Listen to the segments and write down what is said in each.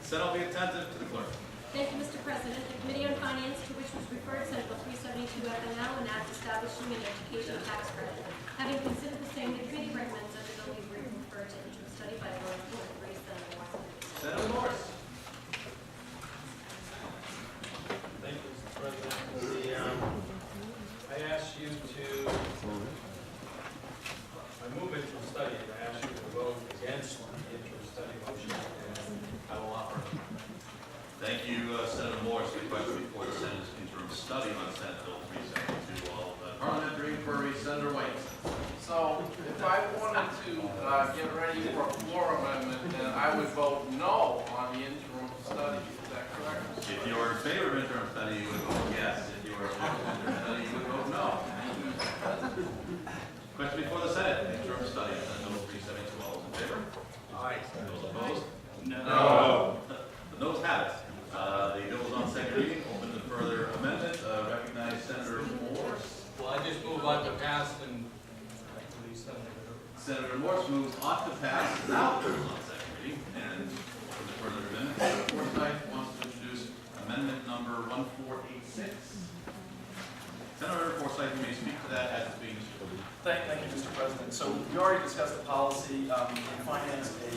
Consent will be attentive to the clerk. Thank you, Mr. President. The Committee on Finance, to which was referred Senate Bill 372 FNL, an act establishing an education tax credit. Having considered the same, the committee recommends that the bill be referred to interim study by a vote of 4 to 3, Senator Morse. Senator Morse. Thank you, Mr. President. I asked you to, I move interim study, and I asked you to vote against the interim study motion, and I will offer. Thank you, Senator Morse. The question before the Senate is interim study on Senate Bill 372. All parliamentary inquiry, Senator White. So if I wanted to get ready for a floor amendment, then I would vote no on the interim study. Is that correct? If you are in favor of interim study, you would vote yes. If you are opposed to interim study, you would vote no. Question before the Senate, interim study on Senate Bill 372. All those in favor? Aye. Those opposed? No. The noes have it. The bill is on second reading. Open to further amendment. Recognize Senator Morse. Well, I just move on to pass and release Senator Morse moves on to pass. Now the bill is on second reading. And open to further amendment. Senator Forsythe wants to introduce amendment number 1486. Senator Forsythe, you may speak to that as it's being distributed. Thank you, Mr. President. So we already discussed the policy. In finance, a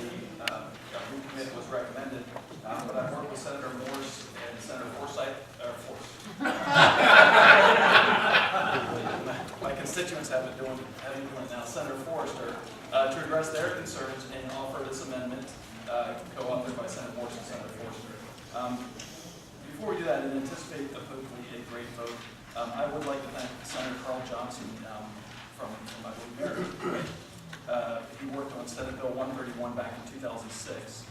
recommit was recommended, but I worked with Senator Morse and Senator Forsythe, my constituents have been doing it now, Senator Forrester, to address their concerns and offer this amendment, co-authored by Senator Morse and Senator Forrester. Before we do that, and anticipate hopefully a great vote, I would like to thank Senator Carl Johnson from my group. He worked on Senate Bill 131 back in 2006,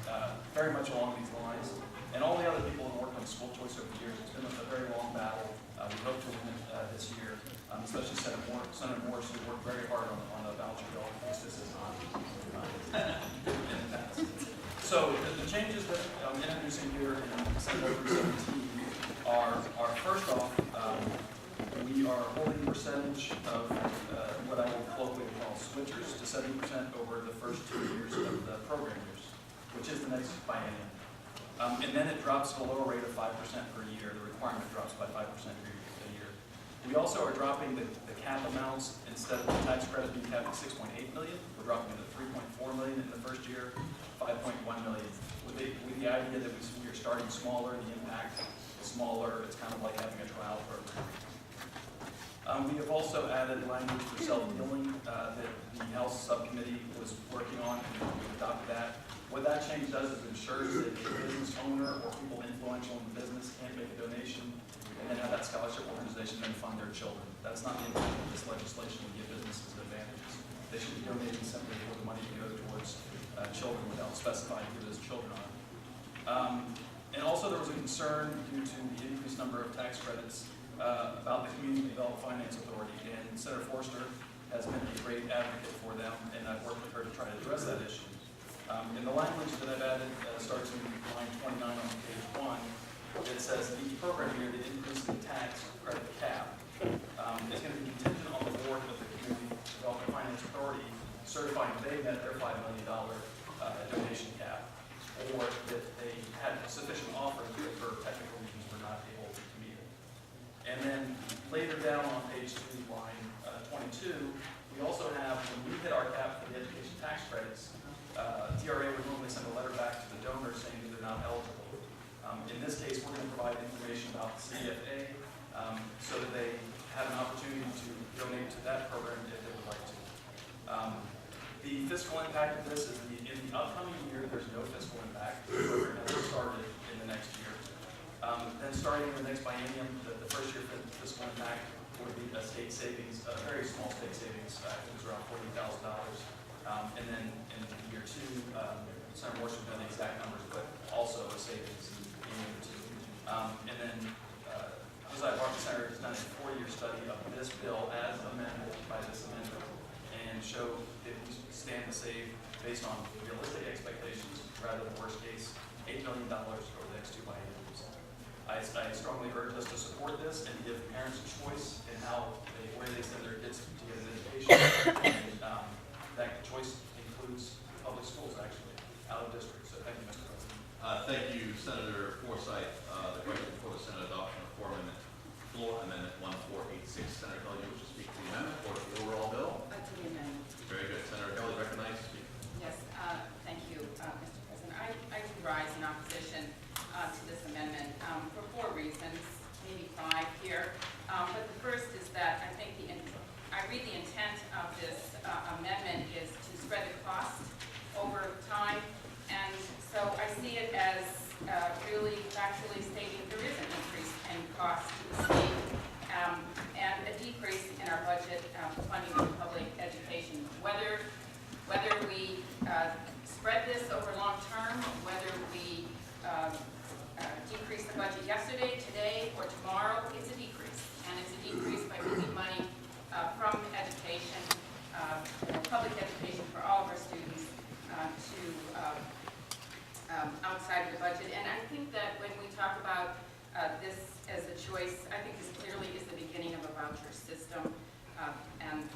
very much along these lines. And all the other people who worked on school choice over the years, it's been a very long battle. We hope to win it this year, especially Senator Morse, who worked very hard on the voucher bill. This is not in the past. So the changes that I'm introducing here in Senate Bill 317 are first off, we are holding the percentage of what I will colloquially call switchers to 70% over the first 2 years of the program years, which is the next biennium. And then it drops to a lower rate of 5% per year. The requirement drops by 5% per year. We also are dropping the cap amounts. Instead of the tax credit being capped at $6.8 million, we're dropping it to $3.4 million in the first year, $5.1 million. With the idea that we are starting smaller, the impact is smaller. It's kind of like having a trial program. We have also added language for self-dealing that the House subcommittee was working on, and we adopted that. What that change does is ensures that a business owner or people influential in the business can't make a donation and then have that scholarship organization then fund their children. That's not the intent of this legislation to give businesses advantages. They should be donating simply for the money to go towards children without specifying who those children are. And also there was a concern due to the increased number of tax credits about the Community Development Finance Authority, and Senator Forster has been a great advocate for them, and I've worked with her to try to address that issue. And the language that I've added starts in line 29 on page 1. It says each program year, the increase in the tax credit cap is going to be contingent on the board of the Community Development Finance Authority certifying they met their $5 million donation cap, or that they had sufficient offering but for technical reasons were not able to meet it. And then later down on page 2, line 22, we also have, when we hit our cap for the education tax credits, TRA would normally send a letter back to the donor saying that they're not eligible. In this case, we're going to provide information about the CFA so that they have an opportunity to donate to that program if they would like to. The fiscal impact of this is in the upcoming year, there's no fiscal impact. The program has started in the next year. Then starting in the next biennium, the first year fiscal impact would be a state savings, a very small state savings, I think it was around $40,000. And then in year 2, Senator Morse would know the exact numbers, but also a savings in year 2. And then Josiah Barton Center has done a 4-year study of this bill as amended by this amendment and show that we stand to save based on realistic expectations rather than worst case $8 million over the next 2 bienniums. I strongly urge us to support this and give parents a choice in where they send their kids to get an education. And that choice includes public schools, actually, out of district. So thank you, Mr. President. Thank you, Senator Forsythe. The question before the Senate adoption of floor amendment 1486. Senator Kelly, do you wish to speak to the amendment or the overall bill? To the amendment. Very good. Senator Kelly, recognized to speak. Yes, thank you, Mr. President. I do rise in opposition to this amendment for 4 reasons, maybe 5 here. But the first is that I think I read the intent of this amendment is to spread the cost over time. And so I see it as really factually stating there is an increase in cost to the state and a decrease in our budget for funding for public education. Whether we spread this over long term, whether we decrease the budget yesterday, today, or tomorrow, it's a decrease. And it's a decrease by moving money from education, public education for all of our students to outside of the budget. And I think that when we talk about this as a choice, I think this clearly is the beginning of a voucher system. And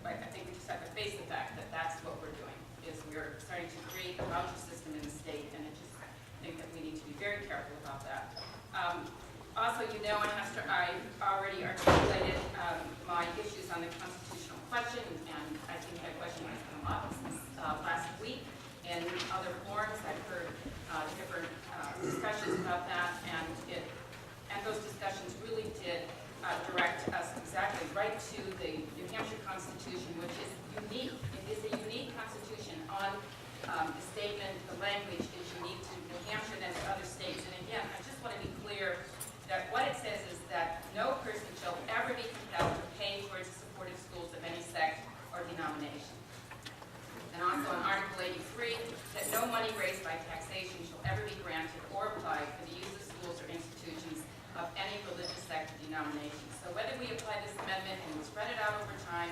I think we just have to face the fact that that's what we're doing, is we're starting to create a voucher system in the state. And I think that we need to be very careful about that. Also, you know, I already articulated my issues on the constitutional question, and I think that question has come up since last week. In other forums, I've heard different discussions about that, and those discussions really did direct us exactly right to the New Hampshire Constitution, which is unique. It is a unique constitution on the statement, the language is unique to New Hampshire than to other states. And again, I just want to be clear that what it says is that no person shall ever be compelled to pay towards the support of schools of any sect or denomination. And also in Article 83, that no money raised by taxation shall ever be granted or applied for the use of schools or institutions of any religious sect or denomination. So whether we apply this amendment and we spread it out over time,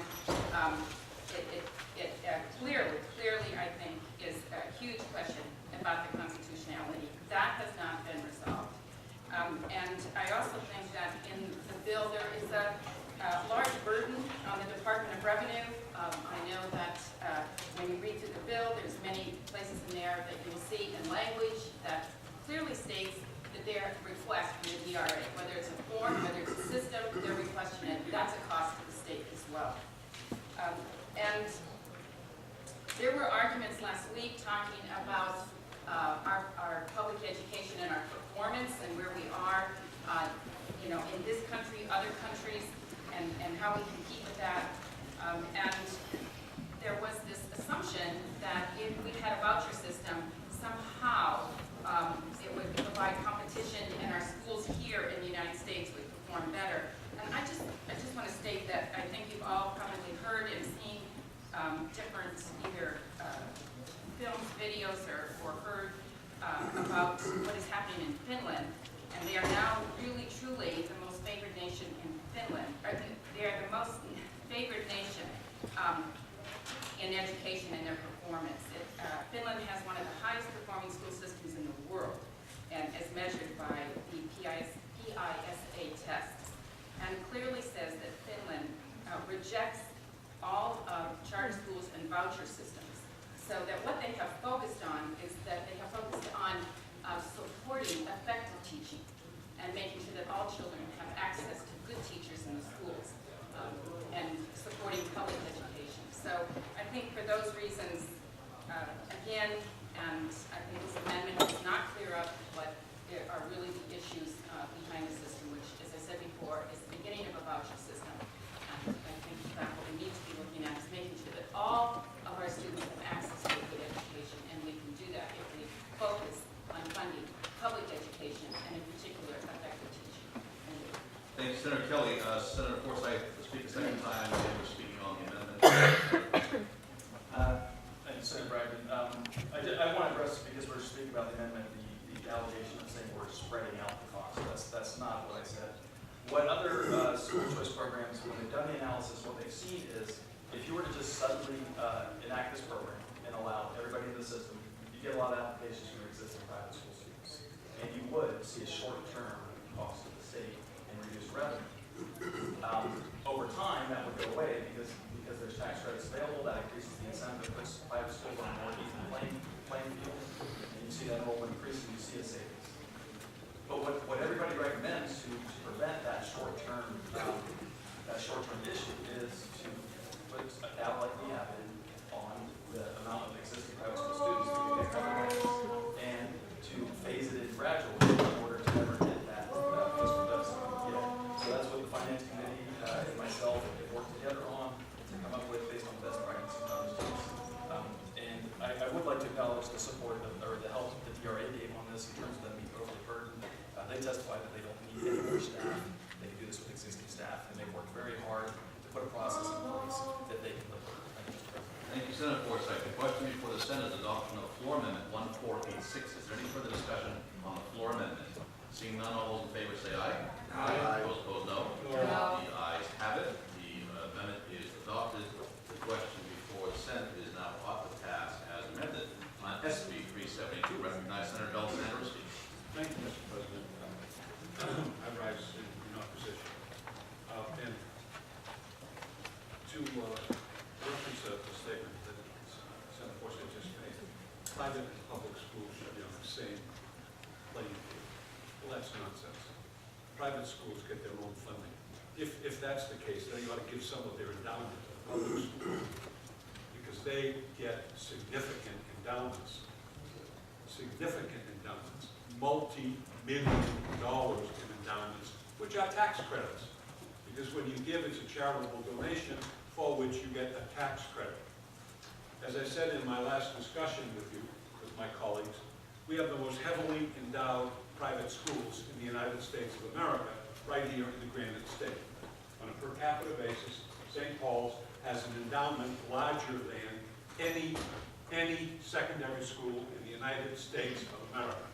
it clearly, I think, is a huge question about the constitutionality. That has not been resolved. And I also think that in the bill there is a large burden on the Department of Revenue. I know that when you read through the bill, there's many places in there that you'll see in language that clearly states that their request from the DRA, whether it's a form, whether it's a system, they're requesting it. That's a cost to the state as well. And there were arguments last week talking about our public education and our performance and where we are, in this country, other countries, and how we compete with that. And there was this assumption that if we had a voucher system, somehow it would provide competition and our schools here in the United States would perform better. And I just want to state that I think you've all probably heard and seen different either films, videos, or heard about what is happening in Finland. And they are now really, truly the most favored nation in Finland. They are the most favored nation in education and their performance. Finland has one of the highest performing school systems in the world, and as measured by the PISA tests, and clearly says that Finland rejects all charter schools and voucher systems. So that what they have focused on is that they have focused on supporting effective teaching and making sure that all children have access to good teachers in the schools and supporting public education. So I think for those reasons, again, and I think this amendment does not clear up what are really the issues behind the system, which, as I said before, is the beginning of a voucher system. And I think that what we need to be looking at is making sure that all of our students have access to a good education, and we can do that if we focus on funding public education, and in particular, effective teaching. Thank you, Senator Kelly. Senator Forsythe, to speak a second time, and we're speaking on the amendment. Thank you, Senator Bragdon. I want to address, because we're speaking about the amendment, the allegation of saying we're spreading out the cost. That's not what I said. What other school choice programs, when they've done the analysis, what they've seen is if you were to just suddenly enact this program and allow everybody in the system, you get a lot of applications from existing private school students. And you would see a short-term cost to the state and reduced revenue. Over time, that would go away because there's tax credits available. That increases the incentive that puts private schools on a more even playing field. And you see see that enrollment increase and you see a savings. But what everybody recommends to prevent that short-term issue is to put a cap like we have in on the amount of existing private school students that we get covered, and to phase it in gradually in order to never hit that fiscal deficit. So that's what the finance committee and myself have worked together on to come up with based on best practices in other states. And I would like to acknowledge the support or the help that the DRA gave on this in terms of them being overly burdened. They testified that they don't need any more staff. They can do this with existing staff, and they've worked very hard to put a process in place that they can live with. Thank you, Mr. President. Thank you, Senator Forsythe. The question before the Senate is adoption of floor amendment 1486. Is there any further discussion on the floor amendment? Seeing none, all those in favor say aye. Aye. Those opposed, no. The ayes have it. The amendment is adopted. The question before the Senate is now ought to pass as amended on SB 372. Recognize Senator Beltran-Andrewski. Thank you, Mr. President. I rise in opposition. And to reference a statement that Senator Forsythe just made, private and public schools should be on the same playing field. Well, that's nonsense. Private schools get their own funding. If that's the case, then you ought to give some of their endowment to the public schools, because they get significant endowments, multi-million dollars in endowments, which are tax credits. Because when you give, it's a charitable donation for which you get a tax credit. As I said in my last discussion with you, with my colleagues, we have the most heavily endowed private schools in the United States of America, right here in the Granite State. On a per capita basis, St. Paul's has an endowment larger than any secondary school in the United States of America.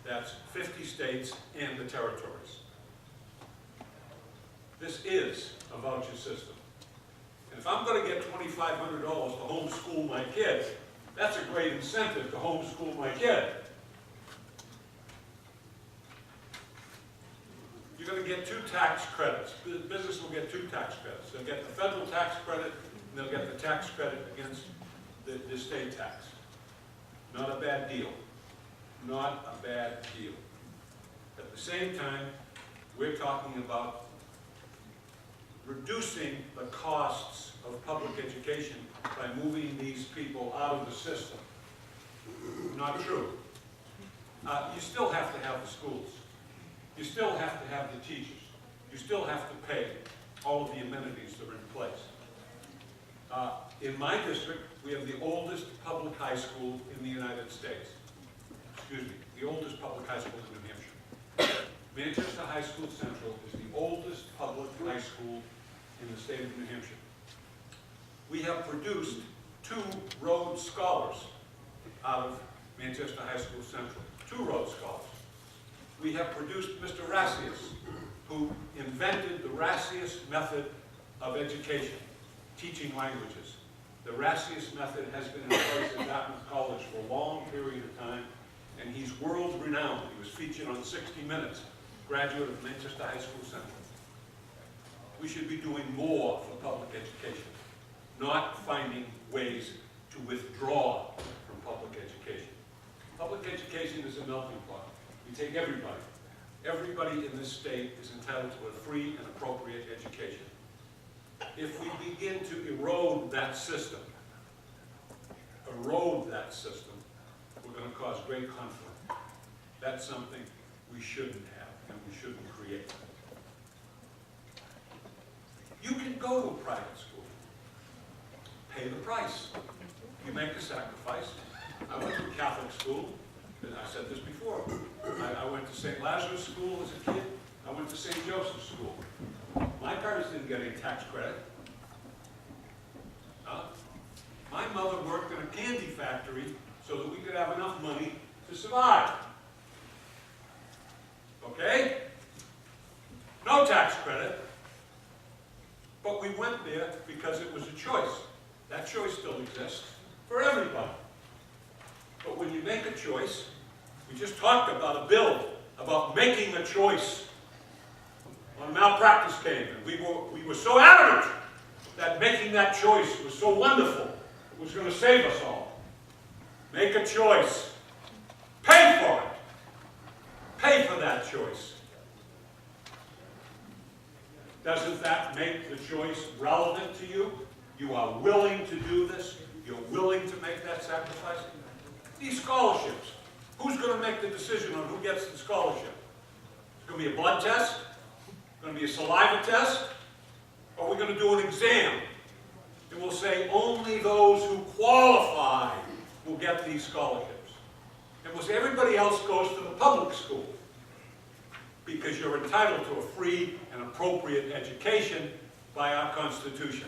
That's 50 states and the territories. This is a voucher system. And if I'm going to get $2,500 to homeschool my kid, that's a great incentive to homeschool my kid. You're going to get 2 tax credits. The business will get 2 tax credits. They'll get the federal tax credit, and they'll get the tax credit against the state tax. Not a bad deal. Not a bad deal. At the same time, we're talking about reducing the costs of public education by moving these people out of the system. Not true. You still have to have the schools. You still have to have the teachers. You still have to pay all of the amenities that are in place. In my district, we have the oldest public high school in the United States. Excuse me, the oldest public high school in New Hampshire. Manchester High School Central is the oldest public high school in the state of New Hampshire. We have produced 2 Rhodes Scholars out of Manchester High School Central. 2 Rhodes Scholars. We have produced Mr. Rassius, who invented the Rassius method of education, teaching languages. The Rassius method has been in place at Dartmouth College for a long period of time, and he's world-renowned. He was featured on 60 Minutes, graduate of Manchester High School Central. We should be doing more for public education, not finding ways to withdraw from public education. Public education is a melting pot. We take everybody. Everybody in this state is entitled to a free and appropriate education. If we begin to erode that system, we're going to cause great conflict. That's something we shouldn't have and we shouldn't create. You can go to a private school, pay the price. You make a sacrifice. I went to a Catholic school. I said this before. I went to St. Lazarus School as a kid. I went to St. Joseph's School. My parents didn't get any tax credit. My mother worked in a candy factory so that we could have enough money to survive. Okay? No tax credit. But we went there because it was a choice. That choice still exists for everybody. But when you make a choice, we just talked about a bill about making a choice. When malpractice came, and we were so adamant that making that choice was so wonderful, it was going to save us all. Make a choice. Doesn't that make the choice relevant to you? You are willing to do this? You're willing to make that sacrifice? These scholarships, who's going to make the decision on who gets the scholarship? It's going to be a blood test? It's going to be a saliva test? Or are we going to do an exam? And we'll say only those who qualify will get these scholarships. And we'll say everybody else goes to the public school because you're entitled to a free and appropriate education by our Constitution.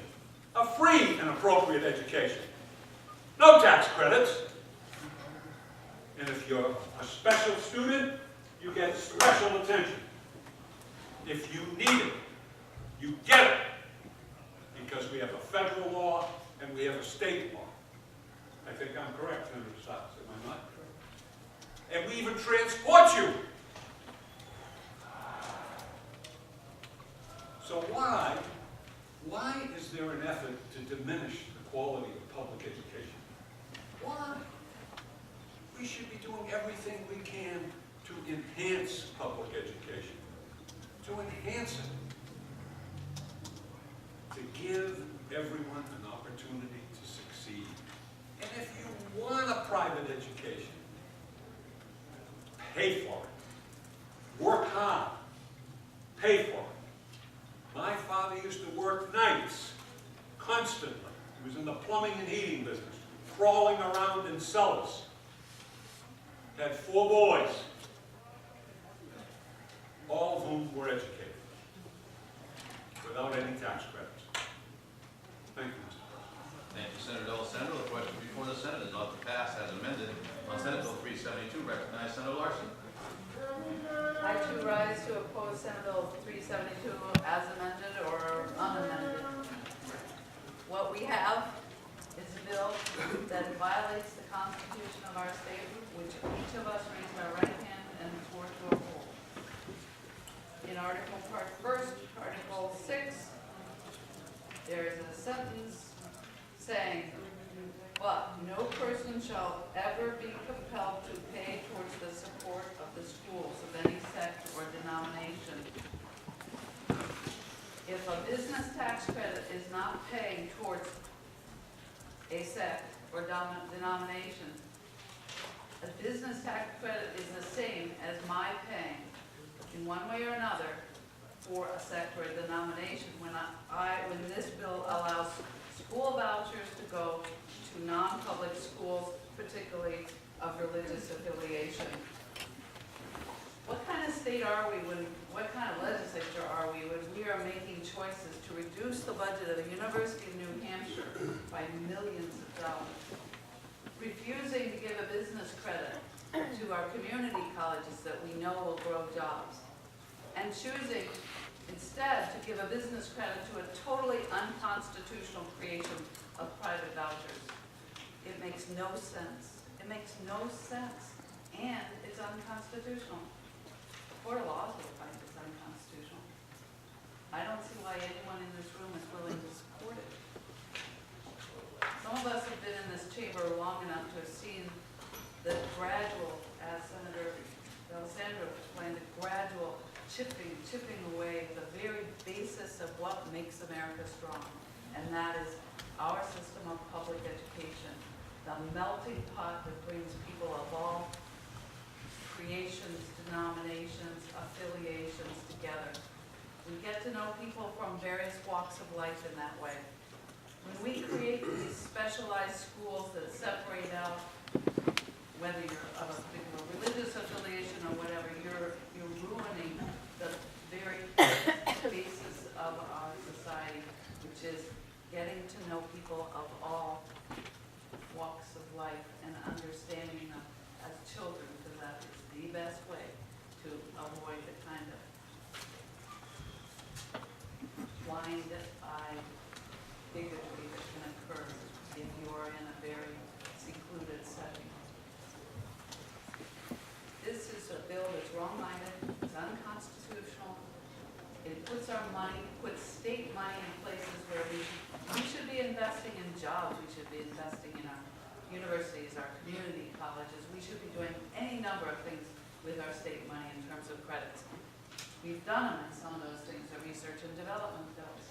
A free and appropriate education. No tax credits. And if you're a special student, you get special attention. If you need it, you get it. Because we have a federal law and we have a state law. I think I'm correct, Senator Stiles, am I not? And we even transport you. So why is there an effort to diminish the quality of public education? Why? We should be doing everything we can to enhance public education, to enhance it, to give everyone an opportunity to succeed. And if you want a private education, pay for it. Work hard. Pay for it. My father used to work nights, constantly. He was in the plumbing and heating business, crawling around in cellars. Had 4 boys, all of whom were educated, without any tax credits. Thank you, Mr. President. Thank you, Senator D'Alessandro. The question before the Senate is not to pass as amended on Senate Bill 372. Recognize Senator Larson. I too rise to oppose Senate Bill 372 as amended or unamended. What we have is a bill that violates the Constitution of our state, which each of us raised our right hand and swore to uphold. In Article Part 1st, Article 6, there is a sentence saying, but no person shall ever be compelled to pay towards the support of the schools of any sect or denomination. If a business tax credit is not paying towards a sect or denomination, a business tax credit is the same as my paying, in one way or another, for a sect or a denomination. When this bill allows school vouchers to go to non-public schools, particularly of religious affiliation. What kind of state are we what kind of legislature are we when we are making choices to reduce the budget of the University of New Hampshire by millions of dollars? Refusing to give a business credit to our community colleges that we know will grow jobs. And choosing instead to give a business credit to a totally unconstitutional creation of private vouchers. It makes no sense. It makes no sense. And it's unconstitutional. Court of laws will find it's unconstitutional. I don't see why anyone in this room is willing to support it. Some of us have been in this chamber long enough to have seen the gradual, as Senator D'Alessandro explained, the gradual chipping away the very basis of what makes America strong. And that is our system of public education. The melting pot that brings people of all creations, denominations, affiliations together. We get to know people from various walks of life in that way. When we create these specialized schools that separate out whether you're of a particular religious affiliation or whatever, you're ruining the very basis of our society, which is getting to know people of all walks of life and understanding them as children, because that is the best way to avoid the kind of blind-eye bigotry that can occur if you are in a very secluded setting. This is a bill that's wrong-minded, it's unconstitutional. It puts our money, puts state money in places where we should be investing in jobs, we should be investing in our universities, our community colleges. We should be doing any number of things with our state money in terms of credits. We've done them in some of those things, the research and development bills.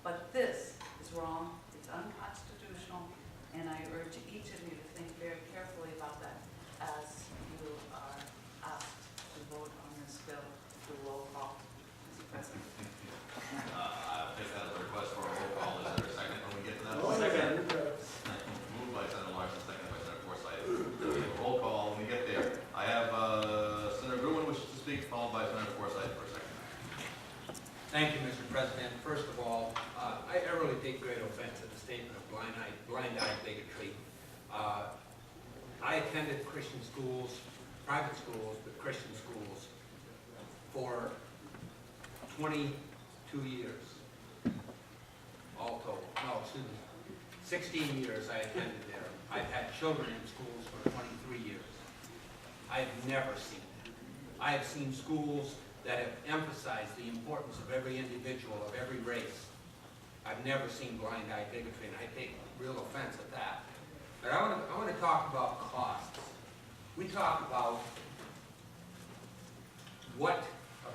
But this is wrong, it's unconstitutional, and I urge each of you to think very carefully about that as you are asked to vote on this bill through roll call. Mr. President. I'll take that as a request for a roll call. Is there a second when we get to that? Second. Moved by Senator Larson, seconded by Senator Forsythe. Roll call when we get there. I have Senator Gruen wishes to speak, followed by Senator Forsythe for a second. Thank you, Mr. President. First of all, I really take great offense at the statement of blind-eye bigotry. I attended Christian schools, private schools, but Christian schools for 22 years, all told. No, excuse me, 16 years I attended there. I've had children in schools for 23 years. I've never seen it. I have seen schools that have emphasized the importance of every individual, of every race. I've never seen blind-eye bigotry, and I take real offense at that. But I want to talk about costs. We talk about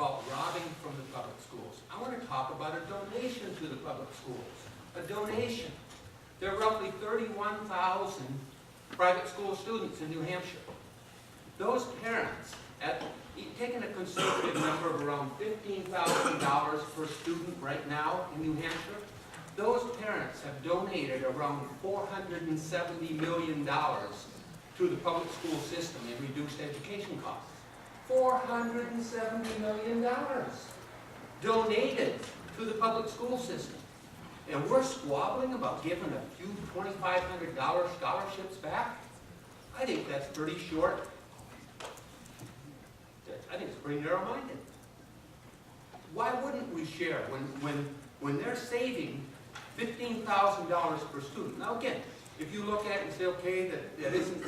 robbing from the public schools. I want to talk about a donation to the public schools. A donation. There are roughly 31,000 private school students in New Hampshire. Those parents, taking a conservative number of around $15,000 per student right now in New Hampshire, those parents have donated around $470 million to the public school system in reduced education costs. $470 million donated to the public school system. And we're squabbling about giving a few $2,500 scholarships back? I think that's pretty short. I think it's pretty narrow-minded. Why wouldn't we share when they're saving $15,000 per student? Now again, if you look at it and say, okay, that isn't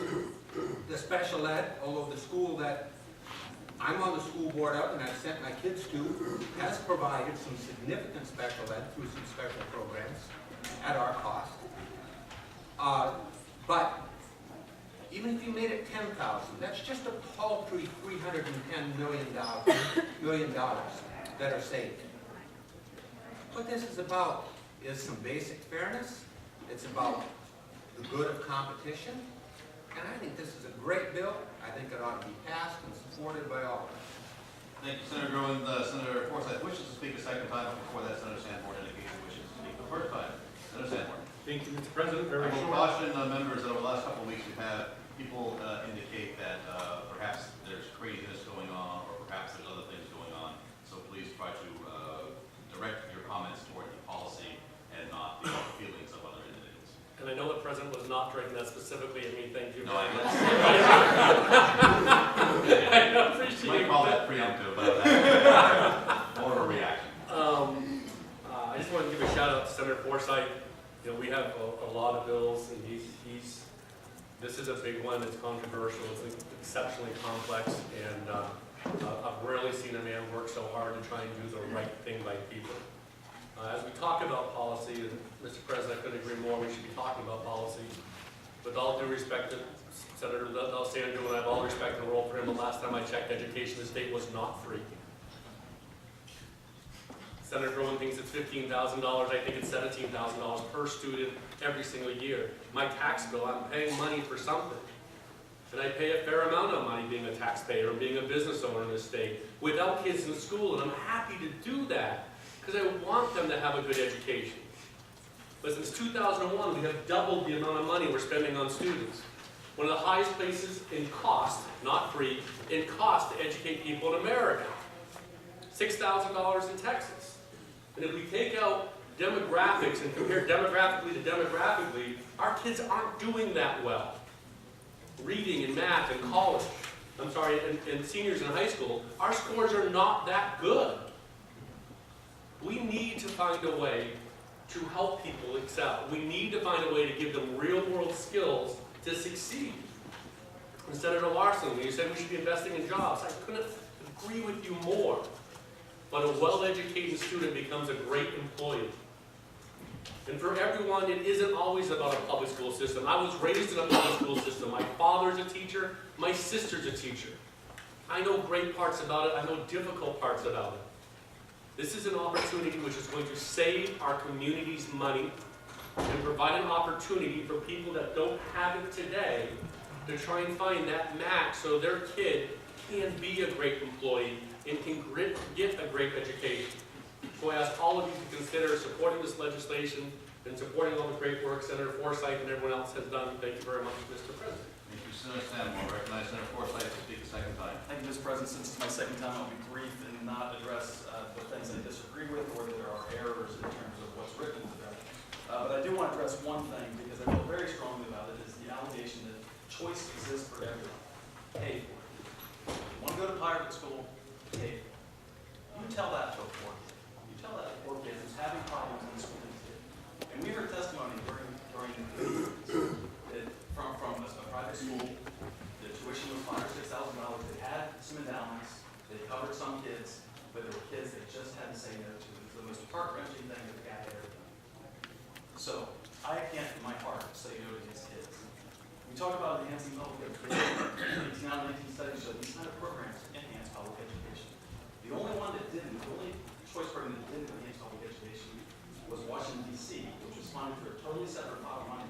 the special ed, although the school that I'm on the school board of and I've sent my kids to has provided some significant special ed through some special programs at our cost. But even if you made it $10,000, that's just a paltry $310 million that are saved. What this is about is some basic fairness. It's about the good of competition. And I think this is a great bill. I think it ought to be passed and supported by all of us. Thank you, Senator Gruen. Senator Forsythe wishes to speak a second time, but before that, Senator Sanborn indicates he wishes to speak the first time. Senator Sanborn. Thank you, Mr. President. I Very will short. caution members that over the last couple of weeks we've had people indicate that perhaps there's craziness going on or perhaps there's other things going on. So please try to direct your comments toward the policy and not the feelings of other individuals. And I know the President was not directing that specifically at me, thank you. No, I appreciate might call that preemptive, but more of a reaction. I just want to give a shout out to Senator Forsythe. You know, we have a lot of bills, and this is a big one. It's controversial. It's exceptionally complex, and I've rarely seen a man work so hard to try and do the right thing by people. As we talk about policy, and Mr. President, I couldn't agree more, we should be talking about policy. With all due respect to Senator Alessandro, and I have all respect and roll for him, the last time I checked, education in the state was not free. Senator Gruen thinks it's $15,000, I think it's $17,000 per student every single year. My tax bill, I'm paying money for something. And I pay a fair amount of money being a taxpayer and being a business owner in this state without kids in school, and I'm happy to do that because I want them to have a good education. But since 2001, we have doubled the amount of money we're spending on students. One of the highest places in cost, not free, in cost to educate people in America. $6,000 in Texas. And if we take out demographics and compare demographically to demographically, our kids aren't doing that well. Reading and math in college, and seniors in high school, our scores are not that good. We need to find a way to help people excel. We need to find a way to give them real-world skills to succeed. And Senator Larson, when you said we should be investing in jobs, I couldn't agree with you more. But a well-educated student becomes a great employee. And for everyone, it isn't always about a public school system. I was raised in a public school system. My father's a teacher. My sister's a teacher. I know great parts about it, I know difficult parts about it. This is an opportunity which is going to save our community's money and provide an opportunity for people that don't have it today to try and find that match so their kid can be a great employee and can get a great education. So I ask all of you to consider supporting this legislation and supporting all the great work Senator Forsyth and everyone else has done. Thank you very much, Mr. President. Thank you, Senator Stanmore. Recognize Senator Forsyth to speak a second time. Thank you, Mr. President. Since it's my second time, I'll be brief and not address the things I disagree with or that there are errors in terms of what's written in the bill. But I do want to address one thing because I feel very strongly about it, is the allegation that choice exists for everyone. Pay for it. You want to go to private school, pay for it. You tell that to a poor kid. You tell that to a poor kid who's having problems in school. And we heard testimony during that from a private school, the tuition was $5,000 or $6,000. They had some endowments, they covered some kids, but there were kids they just had to say no to. It was the most heart-wrenching thing that the guy had ever done. So I can't, in my heart, say no to these kids. We talk about enhancing public education. 18 out of 19 studies show these kind of programs enhance public education. The only one that didn't, the only choice program that didn't enhance public education was Washington, D.C., which was funded for a totally separate pot of money.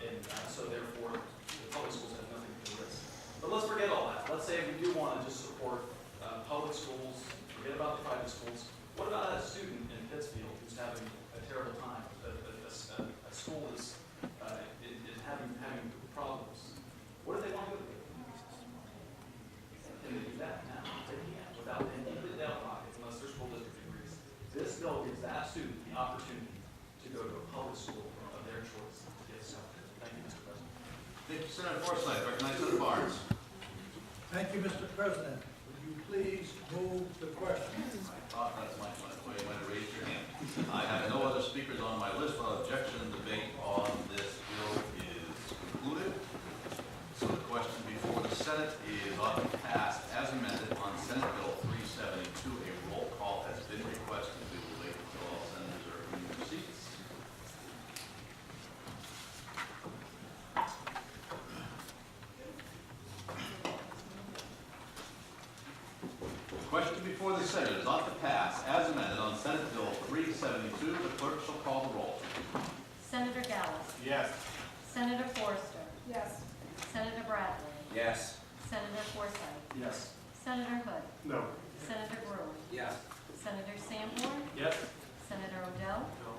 And so therefore, the public schools have nothing to do with this. But let's forget all that. Let's say we do want to just support public schools, forget about the private schools. What about a student in Pittsfield who's having a terrible time? A school is having problems. What do they want to go to? Can they do that now? They can't without any completely out of pocket unless their school district agrees. This bill gives that student the opportunity to go to a public school of their choice. Yes, sir. Thank you, Mr. President. Thank you, Senator Forsyth. Recognize Senator Barnes. Thank you, Mr. President. Would you please move the question? I thought that's my way to raise your hand. I have no other speakers on my list. Without objection, the debate on this bill is concluded. So the question before the Senate is on the pass as amended on Senate Bill 372. A roll call has been requested. We will wait until all senators are in their seats. The question before the Senate is on the pass as amended on Senate Bill 372. The clerk shall call the roll. Senator Gallus. Yes. Senator Forster. Yes. Senator Bradley. Yes. Senator Forsyth. Yes. Senator Hood. No. Senator Brewer. Yes. Senator Sanborn. Yes. Senator Odell. No.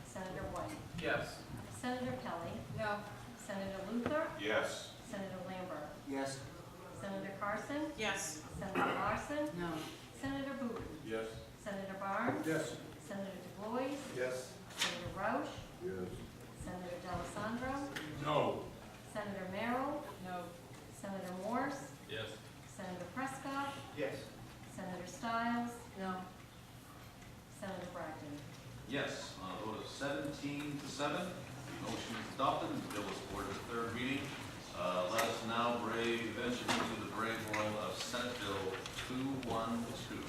Senator White. Yes. Senator Kelly. No. Senator Luther. Yes. Senator Lambert. Yes. Senator Carson. Yes. Senator Larson. No. Senator Booton. Yes. Senator Barnes. Yes. Senator DuBois. Yes. Senator Roush. Yes. Senator D'Alessandro. No. Senator Merrill. No. Senator Morse. Yes. Senator Prescott. Yes. Senator Stiles. No. Senator Bragdon. Yes, on a vote of 17 to 7, the motion is adopted and the bill is ordered to third reading. Let us now venture into the brave world of Senate Bill 212.